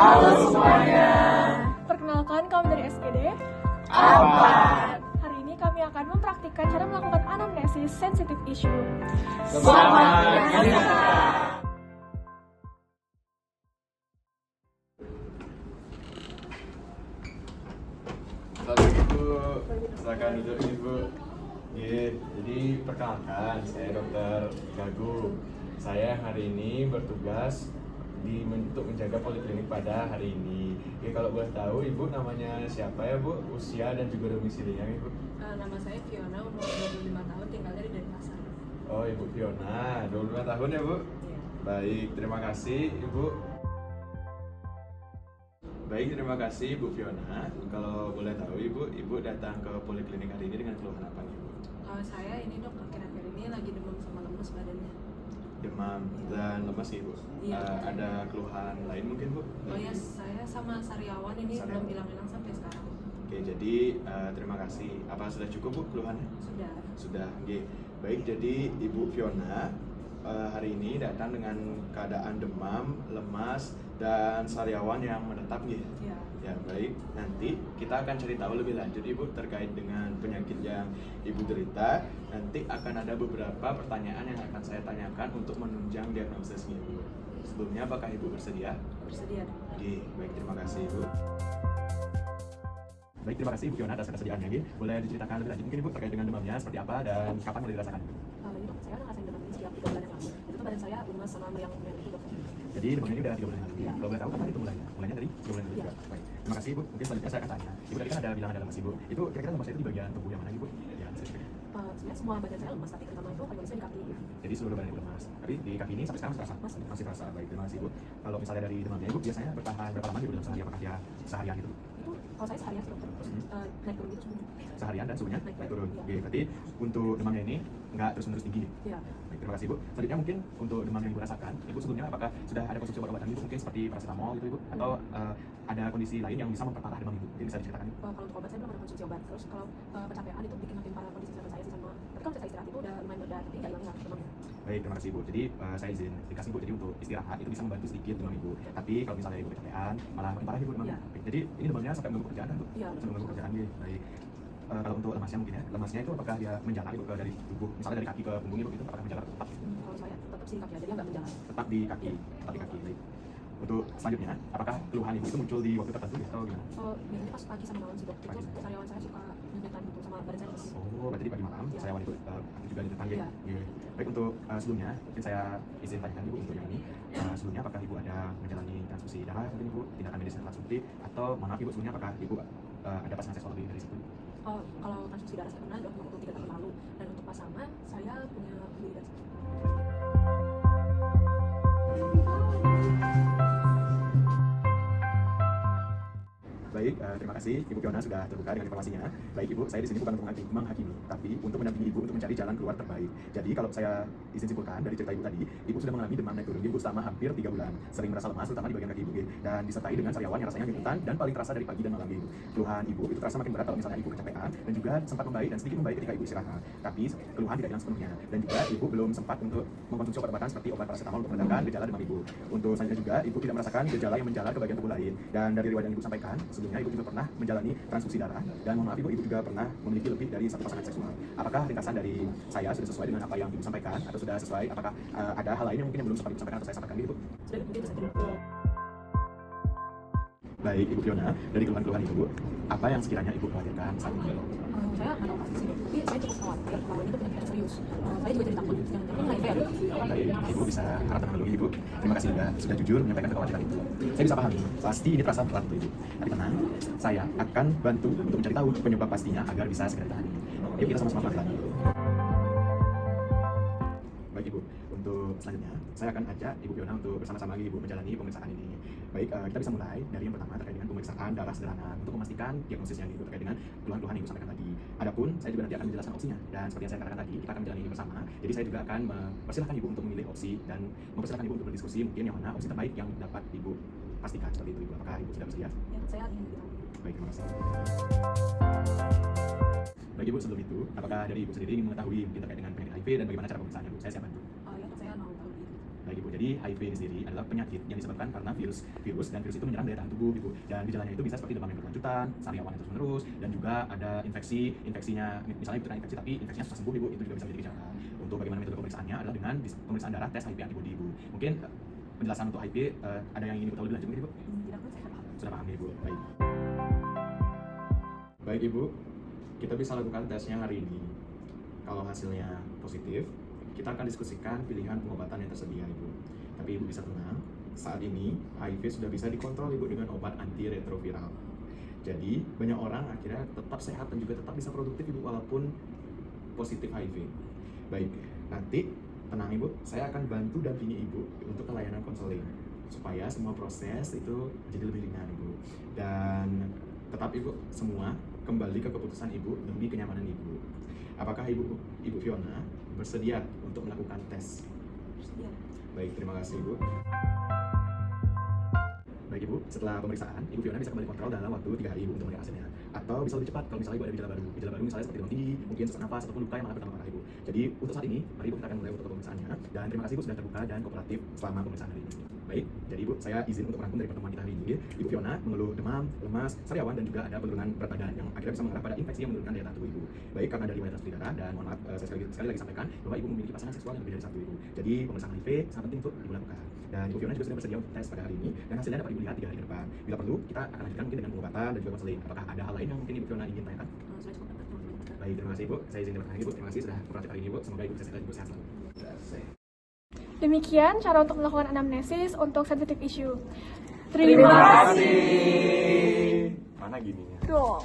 Halo semuanya. Perkenalkan, kami dari SGD. Apa? Hari ini kami akan mempraktikkan cara melakukan anamnesis sensitive issue. Selamat mendengarkan. Kalau begitu, silakan duduk Ibu. Jadi perkenalkan, saya Dr. Gagu. Saya hari ini bertugas untuk menjaga poliklinik pada hari ini. Kalau boleh tahu Ibu namanya siapa ya Bu? Usia dan juga domisilinya Ibu? Nama saya Fiona, umur 25 tahun, tinggalnya di Denpasar. Oh Ibu Fiona, 25 tahun ya Bu? Iya. Baik, terima kasih Ibu. Baik, terima kasih Bu Fiona. Kalau boleh tahu Ibu datang ke poliklinik hari ini dengan keluhan apa nih Bu? Saya ini dok, akhir-akhir ini lagi demam sama lemes badannya. Demam dan lemas nih Bu? Iya. Ada keluhan lain mungkin Bu? Oh ya, saya sama Sariawan ini Sariawan. belum hilang-hilang sampai sekarang. Oke, jadi terima kasih. Apa sudah cukup Bu keluhannya? Sudah. Sudah, oke. Baik, jadi Ibu Fiona hari ini datang dengan keadaan demam, lemas, dan sariawan yang menetap nih. Iya. Ya baik, nanti kita akan cari tahu lebih lanjut Ibu terkait dengan penyakit yang Ibu derita. Nanti akan ada beberapa pertanyaan yang akan saya tanyakan untuk menunjang diagnosisnya Ibu. Sebelumnya apakah Ibu bersedia? Bersedia. Oke, baik, terima kasih Ibu. Baik, terima kasih Ibu Fiona atas kesediaannya. Boleh diceritakan lebih lanjut mungkin Ibu terkait dengan demamnya seperti apa dan kapan mulai dirasakan? Ini dok, saya ngerasain demam ini sejak 3 bulan yang lalu. Itu tuh badan saya lemas sama meriang itu dok. Jadi demamnya ini udah 3 bulan yang lalu. Iya. Kalau boleh tahu kapan itu mulainya? Mulainya dari 3 bulan yang lalu Iya. juga. Baik, terima kasih Ibu. Mungkin selanjutnya saya akan tanya. Ibu tadi kan ada bilang ada lemas Ibu. Itu kira-kira lemasnya itu di bagian tubuh yang mana Ibu? Ya, spesifik. Sebenarnya semua badan saya lemas, tapi terutama itu paling lemasnya di kaki. Jadi seluruh badan Ibu lemas. Tapi di kaki ini sampai sekarang masih terasa? Masih terasa. Baik, terima kasih Ibu. Kalau misalnya dari demamnya Ibu biasanya bertahan berapa lama Ibu dalam sehari? Apakah dia seharian gitu? Itu kalau saya seharian sih dokter, terus naik turun gitu subuhnya. Seharian dan suhunya Naik naik turun. iya. Oke, berarti untuk demamnya ini nggak terus-menerus tinggi nih? Iya. Baik, terima kasih Ibu. Selanjutnya mungkin untuk demam yang Ibu rasakan, Ibu sebelumnya apakah sudah ada konsumsi obat-obatan Ibu mungkin seperti paracetamol gitu Ibu? Atau ada kondisi lain yang bisa memperparah demam Ibu? Mungkin bisa diceritakan Ibu? Kalau untuk obat saya belum ada konsumsi obat. Terus kalau kecapean itu bikin makin parah kondisi kesehatan saya sih sama. Tapi kalau saya istirahat itu udah lumayan beda, tapi nggak hilang demamnya. Baik, terima kasih Ibu. Jadi saya izin dikasih Ibu, jadi untuk istirahat itu bisa membantu sedikit demam Ibu. Tapi kalau misalnya Ibu kecapean, malah makin parah Ibu demamnya. Iya. Jadi ini demamnya sampai mengganggu pekerjaan kan Bu? Iya. Sampai mengganggu pekerjaan nih. Baik. Kalau untuk lemasnya mungkin ya, lemasnya itu apakah dia menjalar Ibu ke dari tubuh, misalnya dari kaki ke punggung Ibu itu apakah menjalar tetap? Kalau saya tetap sih kaki aja, dia nggak menjalan. Tetap di kaki, tetap di kaki. Baik. Untuk selanjutnya, apakah keluhan Ibu itu muncul di waktu tertentu atau gimana? Biasanya pas pagi sama malam sih dok. Itu Pagi. sariawan saya suka nyetan gitu sama badan saya lemes. Oh, berarti di pagi malam Iya. sariawan itu juga dipanggil. Iya. Iya. Baik, untuk sebelumnya mungkin saya izin tanyakan Ibu untuk yang ini. Sebelumnya apakah Ibu ada menjalani transfusi darah mungkin Ibu, tindakan medis yang suntik, atau mohon maaf Ibu sebelumnya apakah Ibu ada pasangan seksual lebih dari situ? Kalau transfusi darah saya pernah dok waktu 3 tahun lalu, dan untuk pasangan saya punya lebih dari satu. Baik, terima kasih Ibu Fiona sudah terbuka dengan informasinya. Baik Ibu, saya di sini bukan untuk menghakimi, tapi untuk mendampingi Ibu untuk mencari jalan keluar terbaik. Jadi kalau saya izin simpulkan dari cerita Ibu tadi, Ibu sudah mengalami demam naik turun Ibu selama hampir 3 bulan, sering merasa lemas terutama di bagian kaki Ibu, dan disertai dengan sariawan yang rasanya nyutan dan paling terasa dari pagi dan malam Ibu. Keluhan Ibu itu terasa makin berat kalau misalnya Ibu kecapean dan juga sempat membaik dan sedikit membaik ketika Ibu istirahat. Tapi keluhan tidak hilang sepenuhnya, dan juga Ibu belum sempat untuk mengkonsumsi obat-obatan seperti obat paracetamol untuk meredakan gejala demam Ibu. Untuk selanjutnya juga Ibu tidak merasakan gejala yang menjalar ke bagian tubuh lain, dan dari riwayat yang Ibu sampaikan sebelumnya Ibu juga pernah menjalani transfusi darah, dan mohon maaf Ibu juga pernah memiliki lebih dari satu pasangan seksual. Apakah ringkasan dari saya sudah sesuai dengan apa yang Ibu sampaikan, atau sudah sesuai? Apakah ada hal lain yang mungkin yang belum sempat Ibu sampaikan atau saya sampaikan Ibu? Sudah mungkin bisa jadi. Baik Ibu Fiona, dari keluhan-keluhan Ibu, apa yang sekiranya Ibu khawatirkan saat ini? Saya nggak tahu pasti sih dok, tapi saya cukup khawatir kalau ini tuh penyakit yang serius. Saya juga jadi takut jangan-jangan HIV ya dok. Baik, Ibu bisa harap tenang dulu Ibu. Terima kasih sudah jujur menyampaikan kekhawatiran itu. Saya bisa pahami, pasti ini terasa berat untuk Ibu. Tapi tenang, saya akan bantu untuk mencari tahu penyebab pastinya agar bisa segera ditangani. Yuk kita sama-sama pelan-pelan. Baik Ibu, untuk selanjutnya saya akan ajak Ibu Fiona untuk bersama-sama lagi Ibu menjalani pemeriksaan ini. Baik, kita bisa mulai dari yang pertama terkait dengan pemeriksaan darah sederhana untuk memastikan diagnosisnya Ibu terkait dengan keluhan-keluhan yang Ibu sampaikan tadi. Adapun saya juga nanti akan menjelaskan opsinya, dan seperti yang saya katakan tadi, kita akan menjalani ini bersama. Jadi saya juga akan mempersilahkan Ibu untuk memilih opsi dan mempersilahkan Ibu untuk berdiskusi mungkin yang mana opsi terbaik yang dapat Ibu pastikan seperti itu Ibu. Apakah Ibu sudah bersedia? Ya, saya ingin begitu. Baik, terima kasih. Baik Ibu, sebelum itu, apakah dari Ibu sendiri ingin mengetahui mungkin terkait dengan penyakit HIV dan bagaimana cara pemeriksaannya Ibu? Saya siap bantu. Ya, saya mau tahu gitu. Baik, Baik Ibu, jadi HIV ini sendiri adalah penyakit yang disebabkan karena virus dan virus itu menyerang daya tahan tubuh Ibu. Dan gejalanya itu bisa seperti demam yang berkelanjutan, sariawan yang terus-menerus, dan juga ada infeksinya misalnya Ibu terkena infeksi tapi infeksinya susah sembuh Ibu, itu juga bisa menjadi gejala. Untuk bagaimana metode pemeriksaannya adalah dengan pemeriksaan darah tes HIV antibody Ibu. Mungkin penjelasan untuk HIV ada yang ingin Ibu tahu lebih lanjut mungkin Ibu? Tidak pun saya paham. Sudah paham Ibu. Baik. Baik Ibu, kita bisa lakukan tesnya hari ini. Kalau hasilnya positif, kita akan diskusikan pilihan pengobatan yang tersedia Ibu. Tapi Ibu bisa tenang, saat ini HIV sudah bisa dikontrol Ibu dengan obat antiretroviral. Jadi banyak orang akhirnya tetap sehat dan juga tetap bisa produktif Ibu walaupun positif HIV. Baik, nanti tenang Ibu, saya akan bantu dampingi Ibu untuk layanan konseling supaya semua proses itu menjadi lebih ringan Ibu. Dan tetap Ibu semua kembali ke keputusan Ibu demi kenyamanan Ibu. Apakah Ibu Fiona bersedia untuk melakukan tes? Bersedia. Baik, terima kasih Ibu. Baik Ibu, setelah pemeriksaan, Ibu Fiona bisa kembali kontrol dalam waktu 3 hari Ibu untuk melihat hasilnya. Atau bisa lebih cepat kalau misalnya Ibu ada gejala baru. Gejala baru misalnya seperti demam tinggi, mungkin sesak nafas ataupun luka yang malah pertama Ibu. Jadi untuk saat ini, mari Ibu kita akan mulai untuk pemeriksaannya. Dan terima kasih Ibu sudah terbuka dan kooperatif selama pemeriksaan hari ini. Baik, jadi Ibu, saya izin untuk merangkum dari pertemuan kita hari ini. Ibu Fiona mengeluh demam, lemas, sariawan, dan juga ada penurunan berat badan yang akhirnya bisa mengarah pada infeksi yang menurunkan daya tahan tubuh Ibu. Baik, karena dari riwayat transfusi darah dan mohon maaf, saya sekali lagi sampaikan bahwa Ibu memiliki pasangan seksual yang lebih dari satu Ibu. Jadi pemeriksaan HIV sangat penting untuk Ibu lakukan. Dan Ibu Fiona juga sudah bersedia untuk tes pada hari ini dan hasilnya dapat Ibu lihat 3 hari ke depan. Bila perlu, kita akan lanjutkan mungkin dengan pengobatan dan juga konseling. Apakah ada hal lain yang mungkin Ibu Fiona ingin tanyakan? Sudah cukup dokter, terima kasih. Baik, terima kasih Ibu. Saya izin bertanya Ibu. Terima kasih sudah kooperatif hari ini Ibu. Semoga Ibu bisa sehat selalu. Demikian cara untuk melakukan anamnesis untuk sensitive issue. Terima kasih. Mana gininya? Tuh.